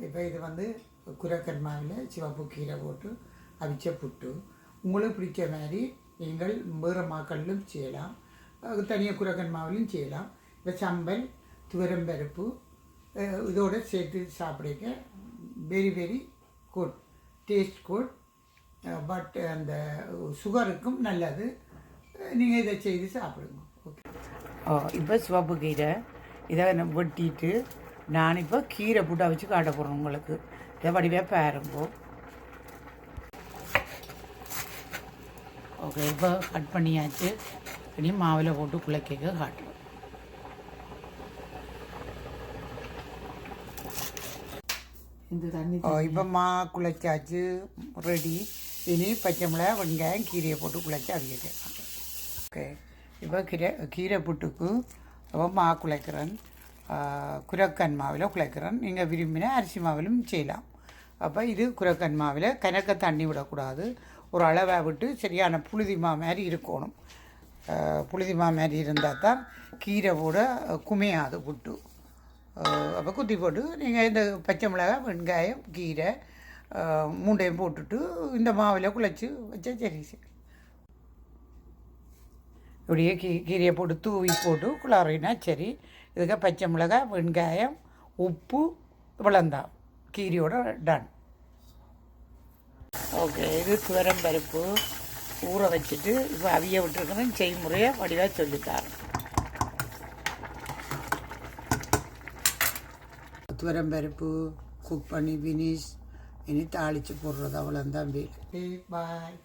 இப்போ இது வந்து குரக்கன் மாவில் சிவப்பு கீரை போட்டு அவிச்ச புட்டு. உங்களுக்கு பிடிச்ச மாதிரி நீங்கள் வேறு மாக்களிலும் செய்யலாம், தனியாக குரக்கன் மாவிலும் செய்யலாம். இப்போ சம்பல் துவரம்பருப்பு இதோடு சேர்த்து சாப்பிடுங்க. Very very good, taste good. But அந்த சுகருக்கும் நல்லது. நீங்கள் இதை செய்து சாப்பிடுங்க. ஓகே. இப்போ சிவப்பு கீரை இதை வெட்டிட்டு நான் இப்போ கீரை போட்டு அவிச்சு காட்ட போகிறேன் உங்களுக்கு. இதை வடிவாக பாருங்கோ. ஓகே, இப்போ கட் பண்ணியாச்சு. இனி மாவில் போட்டு குழைக்க காட்டுவோம். இந்த தண்ணி இப்போ மா குழைச்சாச்சு, ரெடி. இனி பச்சை மிளகா வெங்காயம் கீரையை போட்டு குழைச்சி அவிக்க. ஓகே, இப்போ கீரை புட்டுக்கு மா குழைக்கிறேன். குரக்கன் மாவில் குழைக்கிறேன். நீங்கள் விரும்பின அரிசி மாவிலும் செய்யலாம். அப்போ இது குரக்கன் மாவில் கணக்க தண்ணி விடக்கூடாது, ஒரு அளவாக விட்டு சரியான புழுதிமா மாதிரி இருக்கணும். புழுதிமா மாதிரி இருந்தால் தான் கீரை போட குமையாது புட்டு. அப்போ குத்தி போட்டு நீங்கள் இந்த பச்சை மிளகாய் வெங்காயம் கீரை மூண்டையும் போட்டுட்டு இந்த மாவில் குழைச்சி வச்சா சரி. இப்படியே கீரையை போட்டு தூவி போட்டு குளாறினா சரி. இதுக்கு பச்சை மிளகாய் வெங்காயம் உப்பு இவ்வளோந்தான், கீரையோட டன். ஓகே, இது துவரம்பருப்பு ஊற வச்சுட்டு இப்போ அவிய விட்டுருக்கணும். செய்முறையை வடிவாக சொல்லித்தாரேன். துவரம்பருப்பு குக் பண்ணி ஃபினிஷ். இனி தாளித்து போடுறது அவ்வளோந்தான். பாய்.